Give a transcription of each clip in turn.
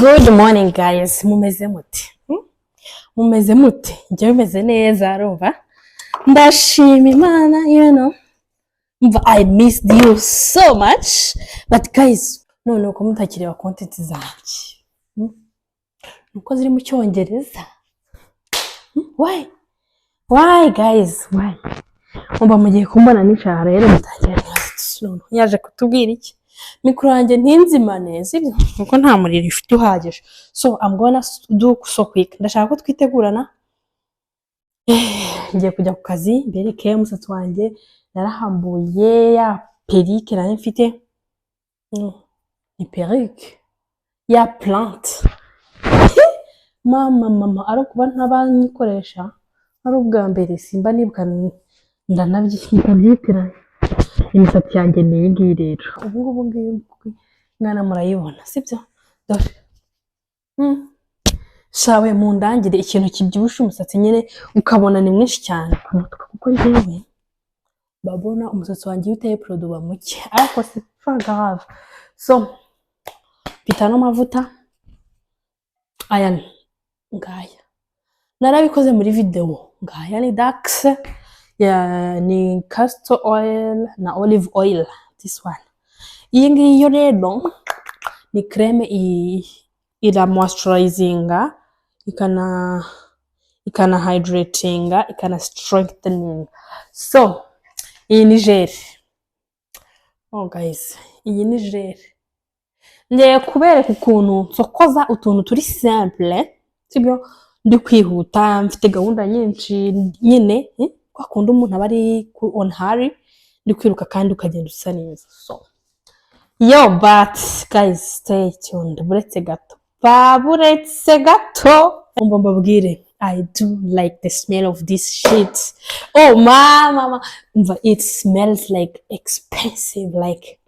Good morning guys, mumeze mute? Mumeze mute? Njye meze neza arumva. Ndashima Imana, I missed you so much. But guys, none ko mutakireba content zanjye. Nuko ziri mu cyongereza. Why guys? Why? Umba mugiye kumbona nicara rero mutakireba. Yaje kutubwira iki? Mikro yanjye ntinzimane sibyo kuko nta muriro ifite uhagije, so I'm gonna do so quick. Ndashaka ko twitegurana ngiye kujya ku kazi mbereke umusatsi wanjye narahambuye ya perike nari mfite ni perike ya plante mama ari kuba ntabanyikoresha ari ubwa mbere simba nibuka ndanabyitiranye imisatsi yanjye ni ngiyi rero ubu ngiyi ngana murayibona sibyo dore shawe mu ndangire ikintu kibyibusha umusatsi nyine ukabona ni mwinshi cyane ku mutwe kuko njyewe babona umusatsi wanjye uteye produit muke ariko c'est pas grave. So pita no mavuta aya ngaya narabikoze muri video ngaya ni Dax ni castor oil na olive oil. This one iyi ngiyi rero ni creme ira moisturizinga ikana hydratinga ikana strengthening. So iyi ni gel. Oh guys, iyi ni gel ngiye kubereka ukuntu nsokoza utuntu turi simple sibyo ndi kwihuta mfite gahunda nyinshi nyine kwa kundi umuntu aba ari on hurry ndi kwiruka kandi ukagenda usa neza. So but guys stay tuned buretse gato umva mbabwire I do like the smell of this shit. Oh mama it smells like expensive, like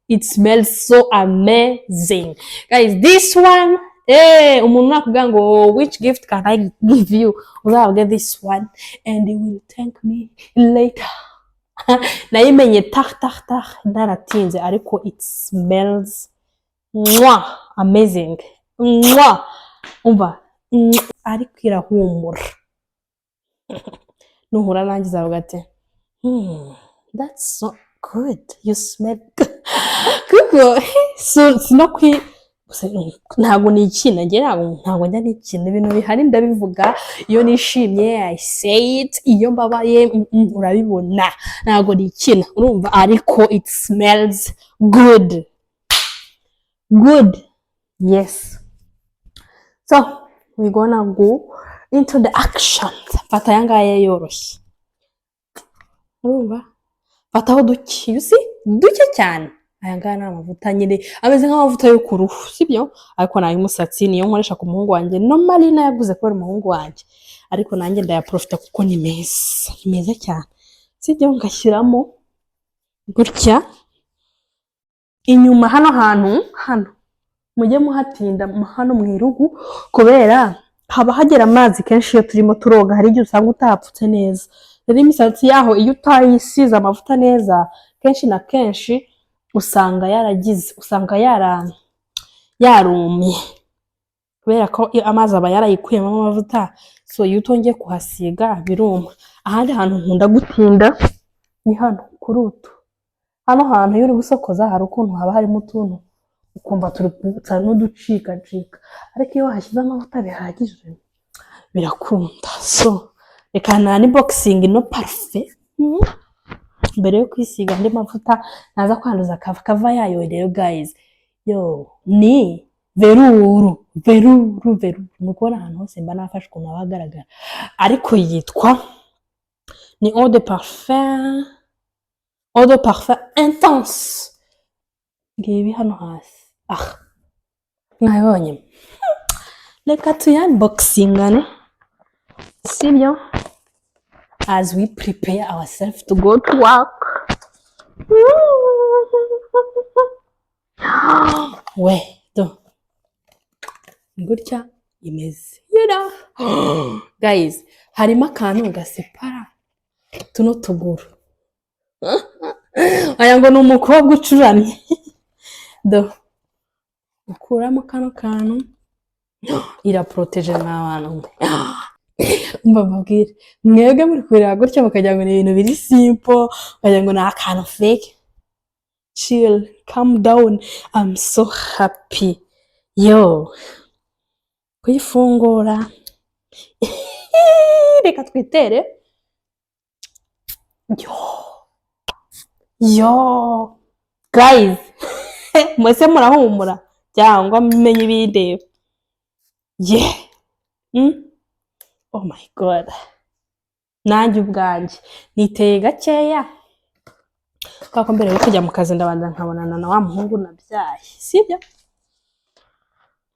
it smells so amazing guys. This one umuntu nakubwira ngo which gift can I give you, I'll get this one and you will thank me later. Nayimenye tak naratinze ariko it smells amazing umva ariko irahumura nuhura nangiza avuga ati that's so good, you smell good. So sinokwi ntago nikina nge ntago njya nikina ibintu bihari ndabivuga iyo nishimye I say it, iyo mbabaye urabibona ntago nikina urumva ariko it smells good. Yes, so we're gonna go into the action. Fata yangaye yoroshye urumva fataho duke, you see duke cyane. Aya ngana amavuta nyine ameze nk'amavuta yo ku ruhu sibyo ariko nayo umusatsi niyo nkoresha ku muhungu wanjye normally nayaguze ko ari umuhungu wanjye ariko nanjye ndayaprofita kuko ni meza cyane sibyo ngashyiramo gutya inyuma hano mujye muhatinda hano mu irugu kubera haba hagera amazi kenshi iyo turimo turoga hari igihe usanga utapfutse neza rero imisatsi yaho iyo utayisize amavuta neza kenshi na kenshi usanga yarumye kubera ko amazi aba yarayikuyemo amavuta, so iyo utongeye kuhasiga biruma. Ahandi hantu nkunda gutinda ni hano kurutu hano hantu iyo uri gusokoza hari ukuntu haba harimo utuntu ukumva turi kubutsa n'uducika ariko iyo hashyize amavuta bihagije birakunda. So reka na unboxing no parfait mbere yo kwisiga andi mavuta naza kwanduza kava yayo rero guys. Ni veruru mukora ahantu hose mba nafashe ukuntu abagaragara ariko yitwa ni eau de parfum intense ngibi hano hasi. Mwabonye reka unboxingane sibyo as we prepare ourselves to go to work. Gutya imeze guys, harimo akantu gasepara tuno tuguru aya ngo ni umukobwa ucuramye ukuramo kano kantu iraprotege n'abantu mbabwire mwebwe muri kurira gutya mukagira ngo ni ibintu biri simple mukagira ngo ni akantu fake. Chill, calm down. I'm so happy. Yo, kuyifungura reka twitere. Yo guys mwese murahumura cyangwa mumenye ibindeba. Yeah. Oh my god, nanjye ubwanjye niteye gakeya kako mbere yo kujya mu kazi ndabanza nkabonana na wa muhungu nabyaye, sibyo?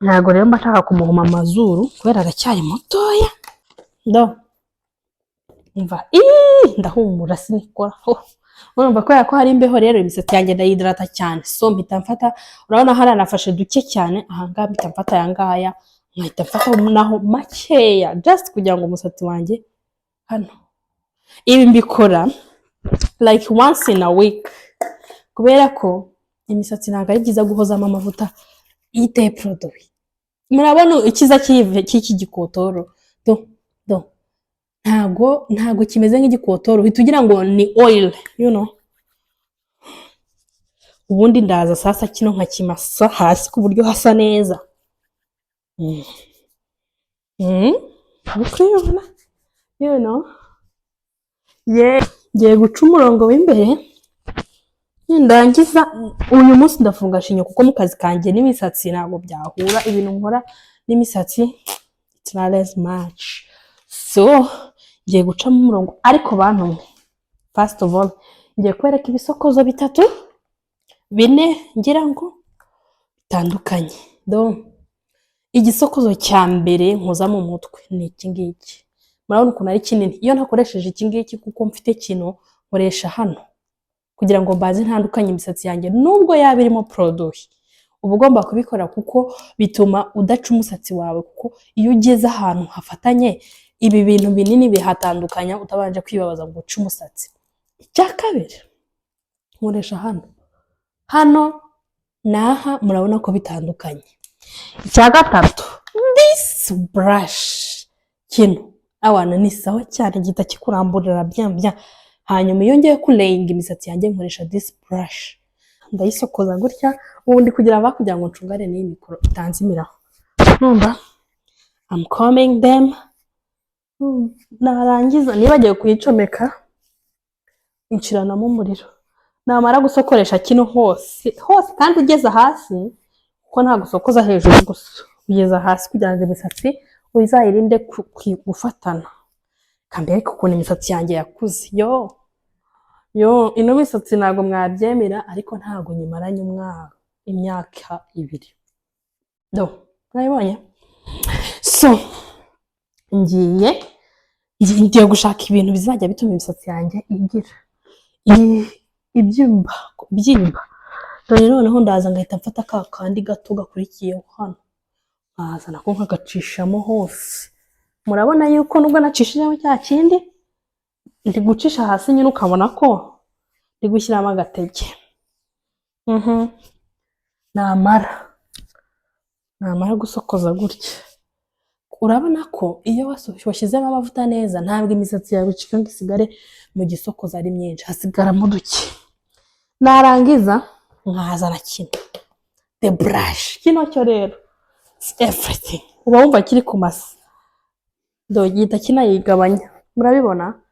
Ntago rero mbashaka kumuhuma amazuru kubera aracyari mutoya. Umva ndahumura sinikora. Urumva ko hari imbeho rero imisatsi yanjye ndayidrata cyane, so mpita mfata, urabona hari anafashe duke cyane ahanga, mpita mfata yangaya nkahita mfata naho makeya just kugira ngo umusatsi wanjye hano. Ibi mbikora like once in a week kubera ko imisatsi ntago ari byiza guhozamo amavuta iteye produit. Murabona ikiza cy'iki gikotoro ntago kimeze nk'igikotoro uhita ugira ngo ni oil, you know. Ubundi ndaza sasa kino nkakimasa hasi ku buryo hasa neza. Ukuyibona, you know. Ngiye guca umurongo w'imbere ndangiza uyu munsi ndafunga shinyo kuko mu kazi kanjye n'imisatsi ntago byahura, ibintu nkora n'imisatsi it's not as much. So ngiye guca mu murongo ariko bantumwe. First of all ngiye kwereka ibisokozo bitatu bine ngira ngo bitandukanye. Igisokozo cya mbere nkoza mu mutwe ni iki ngiki. Murabona ukuntu ari kinini, iyo ntakoresheje iki ngiki kuko mfite kino nkoresha hano kugira ngo mbaze ntandukanye imisatsi yanjye nubwo yaba irimo produit. Uba ugomba kubikora kuko bituma udaca umusatsi wawe, kuko iyo ugeze ahantu hafatanye ibi bintu binini bihatandukanya utabanje kwibabaza ngo uce umusatsi. Icya kabiri nkoresha hano naha, murabona ko bitandukanye. Icya gatatu this brush kino awana ni sawa cyane gita kikuramburira byambya. Hanyuma iyo ngiye kulayinga imisatsi yanjye nkoresha this brush, ndayisokoza gutya ubundi kugira bakugira ngo ncungare n'iyi mikoro itanzimiraho. Numva I'm combing them. Narangiza nibagiye kuyicomeka inshyiranamo umuriro. Namara gusokoresha kino hose kandi ugeze hasi kuko nta gusokoza hejuru gusa, ugeze hasi kugira ngo imisatsi uzayirinde gufatana. Kambere kuko imisatsi yanjye yakuze. Yo ino misatsi ntago mwabyemera ariko ntago nyimaranye imyaka 2. Nayibonye. So ngiye gushaka ibintu bizajya bituma imisatsi yanjye igira ibyimba. Dore noneho ndaza ngahita mfata kandi gato gakurikiyeho hano, nkaza nako nkagacishamo hose. Murabona yuko nubwo nacishijemo cya kindi ndi gucisha hasi nyine ukabona ko ndi gushyiramo agatege. Namara gusokoza gutya, urabona ko iyo washyizemo amavuta neza ntabwo imisatsi yawe icika ngo isigare mu gisokoza ari myinshi, hasigaramo duke. Narangiza nkazana kino the brush. Kino cyo rero everything uba wumva kiri kumasa, gihita kinayigabanya. Murabibona?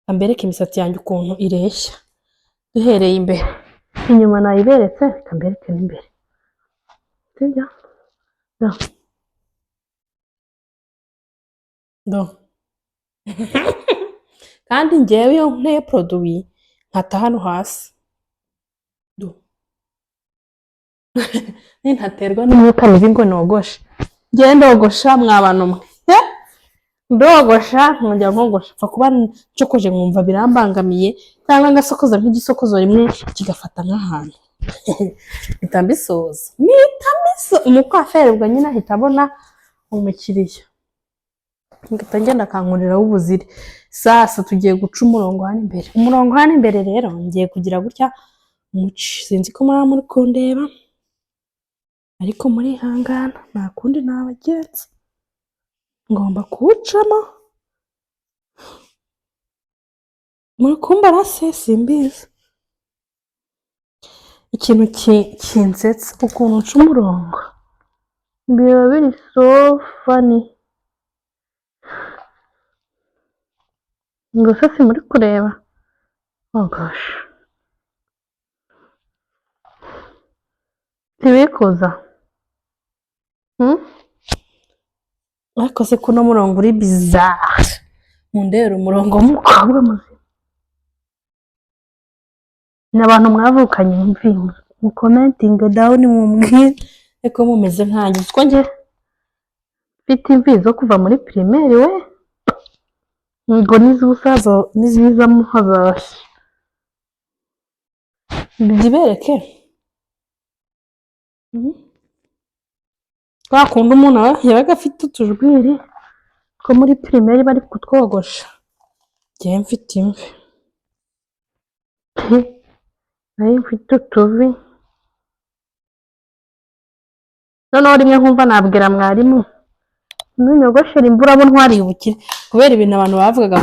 Ambereke imisatsi yanjye ukuntu ireshya duhereye imbere. Inyuma nayiberetse, kambereke n'imbere. Sibyo? Kandi ngewe iyo nteye produit nkata hano hasi. Nintaterwa n'umwuka mibi ngo nogoshe. Ngiye ndogosha mwabana umwe. Ndogosha nkongera nkogosha. Pfa kuba ncokoje nkumva birambangamiye cyangwa ngasokoza nk'igisokozo rimwe kigafata nk'ahantu. Bitambisoza. Umukwaferi ubwo nyine ahita abona umukiriya. Ngitangenda kankurira w'ubuzire. Sasa tugiye guca umurongo hano imbere. Umurongo hano imbere rero ngiye kugira gutya muci. Sinzi ko muri kundeba. ariko muri hangana nta kundi nabagenza, ngomba kuwucamo. Muri kumbara se simbizi. Ikintu kinsetsa ukuntu uca umurongo biba biri so funny. Ngo se muri kureba? Oh gosh. Tibikuza. Ariko se kuno murongo uri bizarre. Mundera umurongo w'umukobwa muzima. N'abantu mwavukanye mvimba. Mu commenting down mumwe eko mumeze nkanjye. Uko nge mfite imvi zo kuva muri primaire we. Ngo n'izusaza n'iziza muhazashi. Ndibereke. Bakunda umuntu yabaga afite utujwiri ko muri primaire bari kutwogosha. Ngiye mfite imvi. Nari mfite utuvi. Noneho rimwe nkumva nabwira mwarimu nunyogoshera imbura bo ntwariye ubukire kubera ibintu abantu bavugaga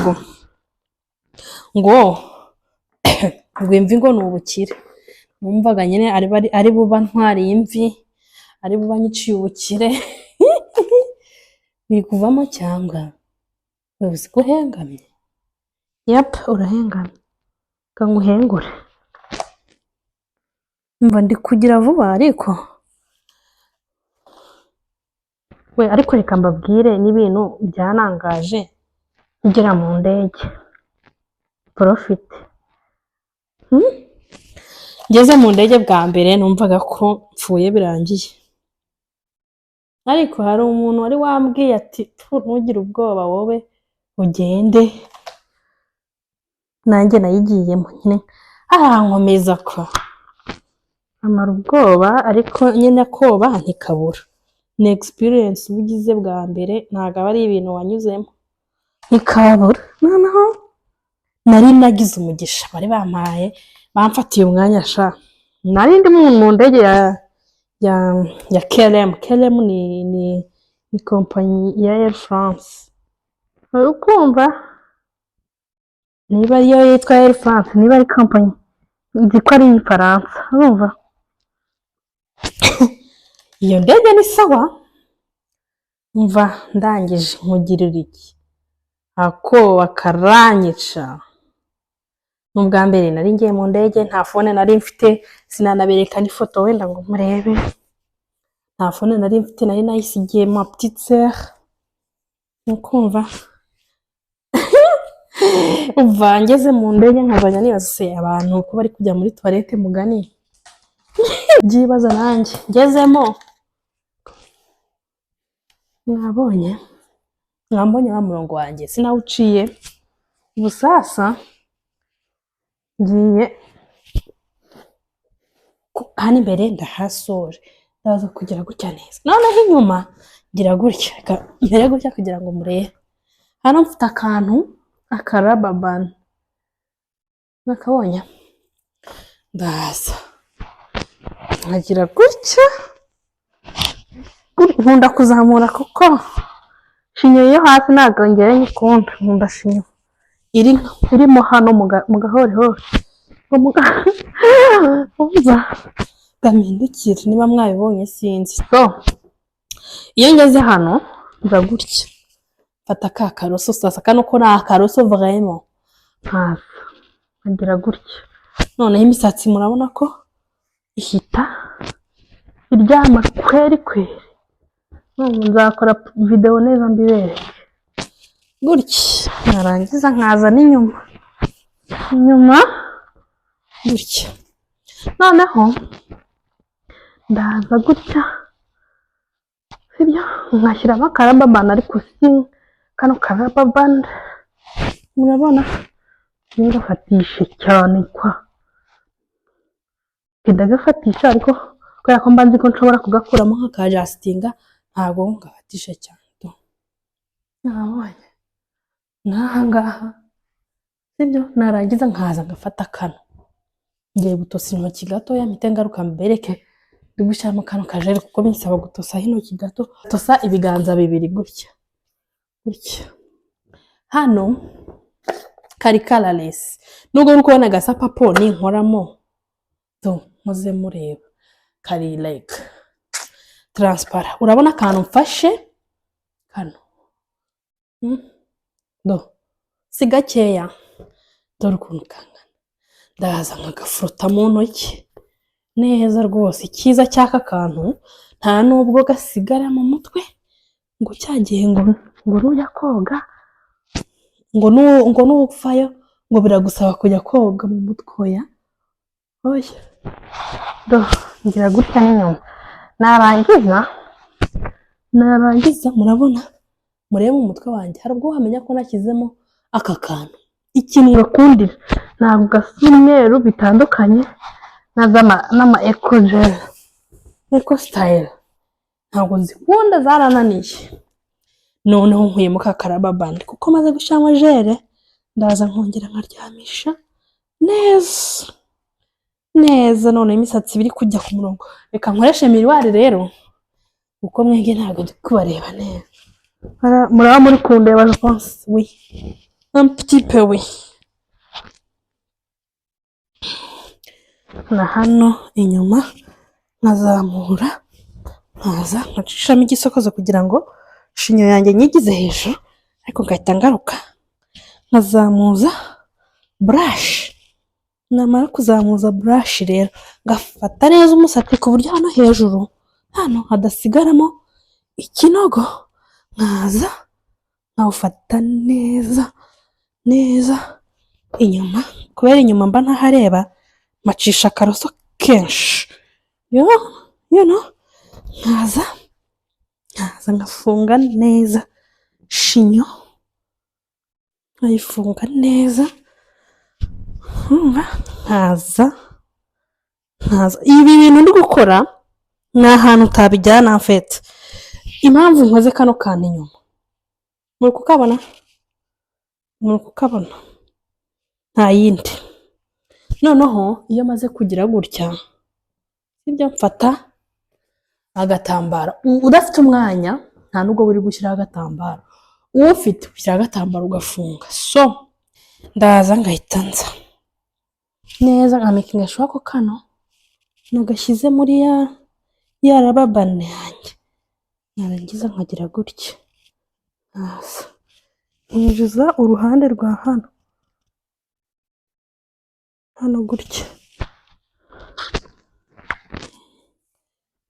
ngo imvi ngo ni ubukire. Numvaga nyine ari buba ntwariye imvi, ari buba nyiciye ubukire. Biri kuvamo cyangwa uzi ko hengamye? Yap, urahengamye. Kanguhengure. Mva ndi kugira vuba ariko we ariko reka mbabwire n'ibintu byanangaje ngera mu ndege. Profit. Ngeze mu ndege bwa mbere numvaga ko mfuye birangiye. Ariko hari umuntu wari wambwiye ati ntugire ubwoba wowe ugende. Nanjye nayigiyemo nyine arankomeza ko amara ubwoba ariko nyine koba ntikabura. Ni experience ugize bwa mbere ntago ari ibintu wanyuzemo ntikabura. Noneho nari nagize umugisha bari bampaye bamfatiye umwanya sha. Nari ndi mu ndege ya KLM ni kompanyi ya Air France. Urukumva niba yo yitwa Air France niba ari kompanyi nzi ko ari Faransa. Urumva iyo ndege ni sawa. Mva ndangije nkugirira iki ako akaranyica. N'ubwa mbere nari ngiye mu ndege nta phone nari mfite sinanabereka n'ifoto wenda ngo murebe. Nta phone nari mfite nari nayisigiye ma petite sœur. Ukumva uva ngeze mu ndege nkazanya nibase abantu ko bari kujya muri toilette mugani. Byibaza nanjye ngezemo mwambonye wa murongo wanjye sinawuciye. Ubusasa ngiye hano imbere ndahasore ndaza kugira gutya neza. Noneho inyuma ngira gutya mbere gutya kugira ngo murebe. Hano mfite akantu akaraba band nakabonye ndaza nkagira gutya. Nkunda kuzamura kuko shinyo yo hasi ntago ngere nyikunda. Nkunda shinyo irimo hano mu gahore hose umva gamindukire niba mwabibonye sinzi. So iyo ngeze hano nza gutya fata ka karoso sasa kano ko na karoso vraiment nkagira gutya. Noneho imisatsi murabona ko ihita iryama kweri. Nzakora video neza mbibereke gutya. Narangiza nkaza n'inyuma gutya. Noneho ndaza gutya sibyo nkashyiramo akarababand ariko si kano karababand murabona ngafatishe cyane kwa ndagafatisha ariko kubera ko mbanzi ko nshobora kugakuramo nk'akajastinga ntago ngafatishe cyane. Nabonye nahangaha sibyo narangiza nkaza ngafata kano ngiye gutosa intoki gato ya mpite ngaruka mbereke Dugushyiramo kano kajeri kuko bisaba gutosa intoki gato, tosa ibiganza bibiri gutya gutya. Hano kari colorless, nubwo uri kubona agasapapo ninkoramo do muze mureba, kari like transparent. Urabona akantu mfashe hano do si gakeya, dore ukuntu kangana. Ndaza nkagafurota mu ntoki neza rwose. Icyiza cy'aka kantu nta nubwo gasigara mu mutwe ngo cyagiye ngo nujya koga ngo nupfayo ngo biragusaba kujya koga mu mutwe ya oya. Do ngira gutya n'inyuma, narangiza murabona, murebe mu mutwe wanjye hari ubwo wamenya ko nashyizemo aka kantu. Ikintu bakundira ntabwo gasa umweru, bitandukanye n'ama eco style ntabwo nzikunda, zarananiye. Noneho nkuyemo ka karaba band kuko maze gushyiramo jere, ndaza nkongera nkaryamisha neza neza. None imisatsi biri kujya ku murongo. Reka nkoreshe miroir rero kuko mwege ntabwo ndi kubareba neza. Muraba muri kundeba je pense oui un petit peu oui. Na hano inyuma nkazamura, nkaza nkacishamo igisokozo kugira ngo shinyo yanjye nyigize hejuru, ariko ngahita ngaruka nkazamuza brush. Namara kuzamuza brush rero ngafata neza umusatsi ku buryo hano hejuru hano hadasigaramo ikinogo, nkaza nkawufata neza neza inyuma, kubera inyuma mba ntahareba, macisha akaroso kenshi you know, nkaza ngafunga neza shinyo, nkayifunga neza. Nkaza ibi bintu ndi gukora ni ahantu utabijyana mfete. Impamvu nkoze kano kantu inyuma, muri kukabona nta yindi. Noneho iyo maze kugira gutya sibyo, mfata agatambaro. Udafite umwanya nta nubwo buri gushyiraho agatambaro, ufite ushyiraho agatambaro ugafunga. So ndaza ngahita nza neza nkamakinga sure ko kano nagashyize muri ya raba band yanjye. Narangiza nkagira gutya, ninjiza uruhande rwa hano gutya,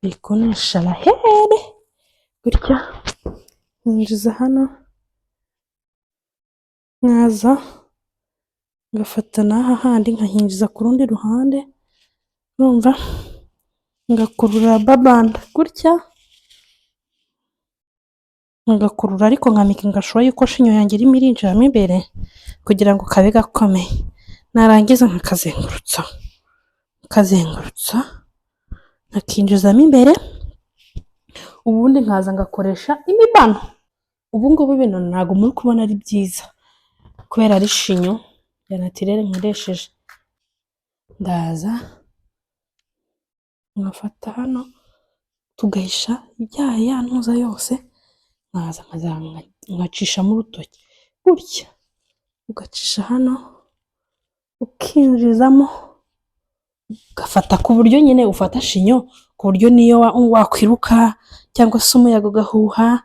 bikonesha lahere gutya, ninjiza hano, nkaza ngafata n'aha handi nkahinjiza ku rundi ruhande, urumva, ngakurura babanda gutya, ngakurura ariko nkamakinga sure yuko shinyo yanjye irimo irinjiramo imbere kugira ngo kabe gakomeye. Narangiza nkakazengurutsa nkakinjizamo imbere, ubundi nkaza ngakoresha imibano. Ubu ngubu bino ntabwo muri kubona ari byiza kubera ari shinyo ya naturelle nkoresheje. Ndaza nkafata hano tugahisha ya ntuza yose, nkaza nkacishamo urutoki gutya, ugacisha hano ukinjizamo, ugafata ku buryo nyine ufata shinyo ku buryo niyo wakwiruka cyangwa se umuyaga ugahuha,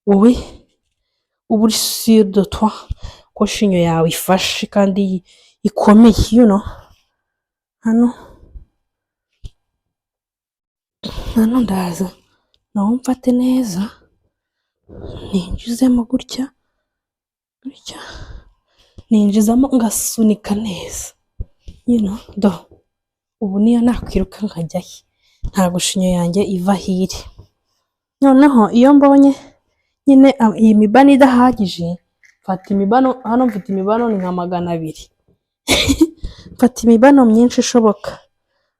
wowe uba uri sûr de toi ko shinyo yawe ifashe kandi ikomeye, you know. Hano ndaza naho mfate neza, ninjizemo gutya ninjizamo ngasunika neza, you know. Do ubu niyo nakwiruka nkajyayo ntabwo shinyo yanjye iva hiri. Noneho iyo mbonye nyine iyi mibano idahagije, mfata imibano. Hano mfite imibano ni nka 200. Mfata imibano myinshi ishoboka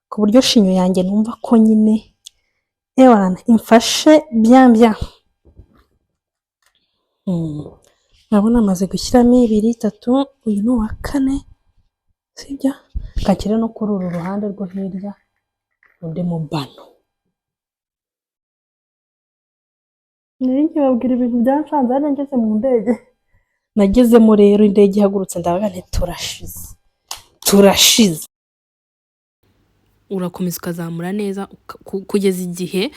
ku buryo shinyo yanjye numva ko nyine imfashe bien. Nabona maze gushyiramo 2, 3, uyu ni 4, sibyo, kakire no kuri uru ruhande rwo hirya undi mubano babwira ibintu byanshanze ari ngeze mu ndege nagezemo rero indege ihagurutse ndavuga nti turashize urakomeza ukazamura neza kugeza igihe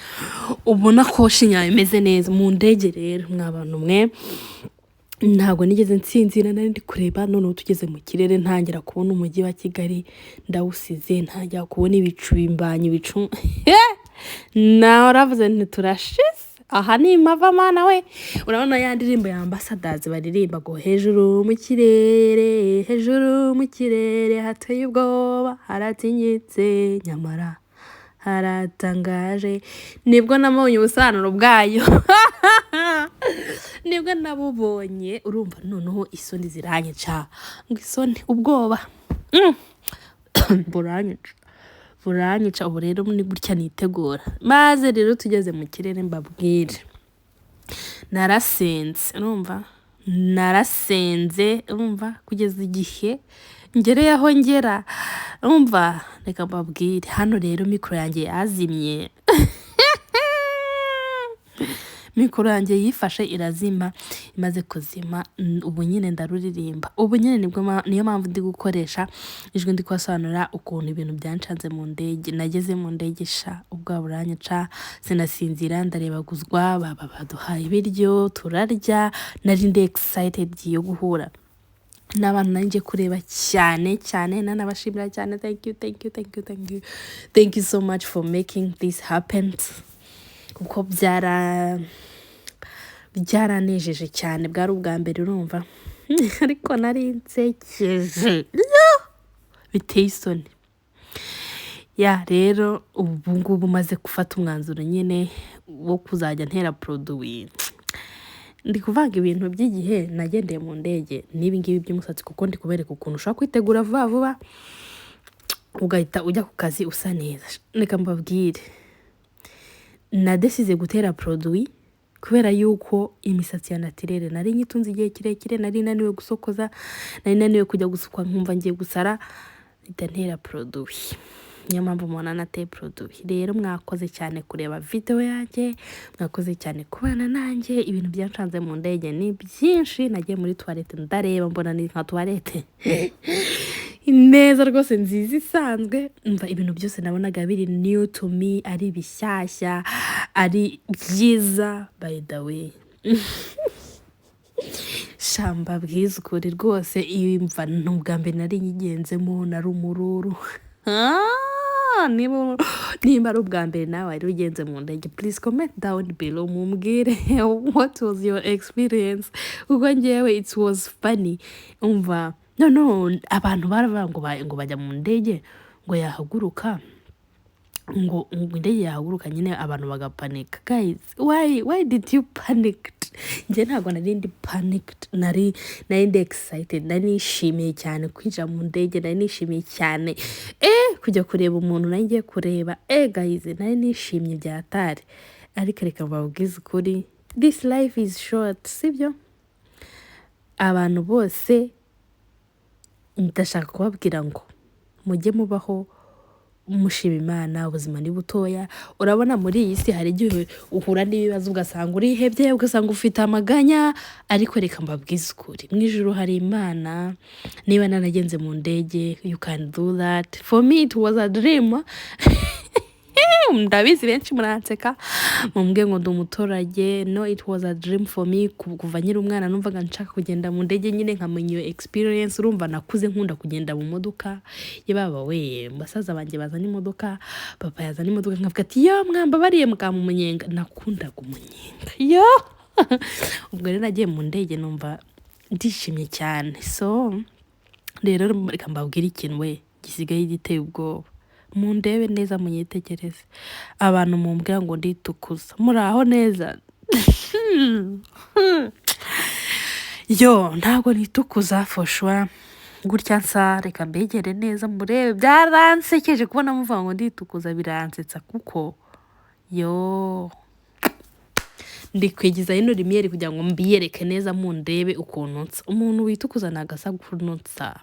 ubona ko shinya imeze neza mu ndege rero mwabantu mwe ntabwo nigeze nsinzira nari ndi kureba none tugeze mu kirere ntangira kubona umujyi wa Kigali ndawusize ntangira kubona ibicu bimbanye ibicu nawe uravuze nti turashize aha ni mava mana we urabona ya ndirimbo ya ambassadors baririmba ngo hejuru mu kirere hateye ubwoba haratinyitse nyamara haratangaje nibwo namubonye ubusanuro bwayo nibwo nabubonye urumva noneho isoni ziranyica ngo isoni ubwoba buranyica ubu rero ni gutya nitegura maze rero tugeze mu kirere mbabwire narasenze urumva kugeza igihe ngereye aho ngera urumva reka mbabwire hano rero mikoro yanjye yazimye mikoro yanjye yifashe irazima imaze kuzima ubu nyine ndaruririmba ubu nyine niyo mpamvu ndi gukoresha ijwi ndi kwasobanura ukuntu ibintu byanshanze mu ndege nageze mu ndege sha ubwa buranyica sinasinzira ndarebaguzwa baba baduhaye ibiryo turarya nari ndi excited yo guhura n'abantu nanjye kureba cyane nanabashimira cyane thank you so much for making this happen kuko byaranejeje cyane bwari ubwa mbere urumva ariko nari nsekeje biteye isoni ya rero ubu ngubu maze gufata umwanzuro nyine wo kuzajya ntera produit ndi kuvanga ibintu by'igihe nagendeye mu ndege n'ibi ngibi by'umusatsi kuko ndi kubereka ukuntu ushobora kwitegura vuba ugahita ujya ku kazi usa neza reka mbabwire nadesize gutera produit kubera yuko imisatsi ya naturelle nari nyitunze igihe kirekire nari naniwe gusokoza nari naniwe kujya gusukwa nkumva ngiye gusara ntera produit niyo mpamvu umuntu nateye produit rero mwakoze cyane kureba video yanjye mwakoze cyane kubana nanjye ibintu byanshanze mu ndege ni byinshi nagiye muri toilette ndareba mbona ni nka toilette neza rwose nziza isanzwe umva ibintu byose nabonaga biri new to me ari bishyashya ari byiza by the way shamba bwiza ukuri rwose imva n'ubwa mbere nari nyigenzemo nari umururu niba ari ubwa mbere nawe wari ugenze mu ndege please comment down below mumbwire what was your experience kuko njyewe it was funny umva no abantu baravuga ngo bajya mu ndege ngo yahaguruka ngo indege yahaguruka nyine abantu bagapanika guys why did you panic nje ntago nari ndi panicked nari ndi excited nari nishimiye cyane kwinjira mu ndege nari nishimiye cyane kujya kureba umuntu nari ngiye kureba guys nari nishimye byatari ariko reka babwize ukuri this life is short sibyo abantu bose ndashaka kubabwira ngo mujye mubaho mushima Imana ubuzima ni butoya urabona muri iyi si hari igihe uhura n'ibibazo ugasanga urihebye ugasanga ufite amaganya ariko reka mbabwize ukuri mu ijuru hari Imana niba nanagenze mu ndege you can do that for me it was a dream ndabizi benshi muranseka mumbwe ngo ndi umuturage no it was a dream for me kuva nyiri umwana numvaga nshaka kugenda mu ndege nyine nkamenya iyo experience urumva nakuze nkunda kugenda mu modoka yebaba we basaza banjye bazana imodoka papa yazana imodoka nkavuga ati yo mwamba bariye mukamu umunyenga nakundaga umunyenga yo ubwo rero nagiye mu ndege numva ndishimye cyane so rero reka mbabwire ikintu we gisigaye giteye ubwoba mundebe neza munyitegereze abantu mumbwira ngo nditukuza muraho neza yo ntabwo nitukuza for sure gutya nsa reka mbegere neza murebe byaransekeje kubona muvuga ngo nditukuza biransetsa kuko yo ndikwigiza ino rimyeri kugira ngo mbiyereke neza mundebe ukuntu nsa umuntu witukuza nagasa kunutsa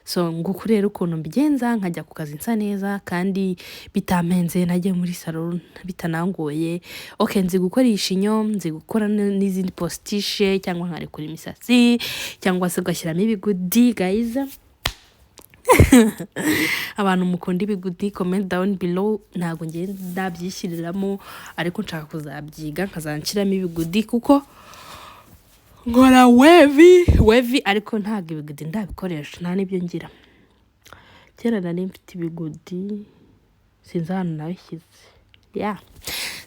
so nguko rero ukuntu mbigenza nkajya ku kazi nsa neza kandi bitampenze nagiye muri salon bitanangoye. Okay, nzi gukora ishinyo, nzi gukora n'izindi postishe cyangwa nkarekura imisatsi cyangwa se ugashyiramo ibigudi guys. Abantu mukunda ibigudi comment down below, ntago ngiye ndabyishyiriramo ariko nshaka kuzabyiga nkazanshiramo ibigudi kuko ngora wavy ariko ntago ibigudi ndabikoresha, nta nibyo ngira. Kera nari mfite ibigudi sinzi ahantu nabishyize. Yeah,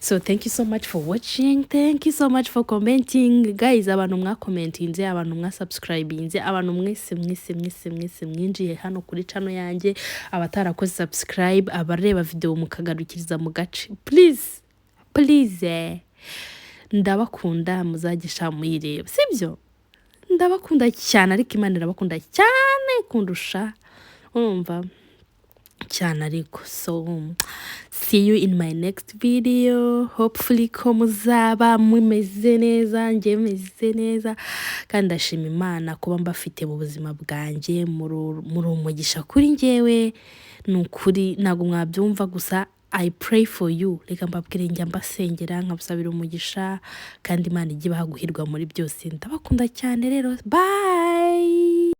so thank you so much for watching, thank you so much for commenting guys. Abantu mwakomentinze, abantu mwasubscribinze, abantu mwese mwinjiye hano kuri channel yanjye, abatarakoze subscribe, abareba video mukagarukiriza mu gace, please ndabakunda, muzagisha muyireba, sibyo? Ndabakunda cyane ariko Imana irabakunda cyane kundusha, urumva cyane ariko. So see you in my next video, hopefully ko muzaba mumeze neza, nje meze neza kandi ndashima Imana kuba mbafite mu buzima bwanjye, muri umugisha kuri njyewe. Nukuri ntago mwabyumva, gusa I pray for you. Reka mbabwire njya mbasengera nkabasabira umugisha kandi Imana ijye baguhirwa muri byose. Ndabakunda cyane rero, bye.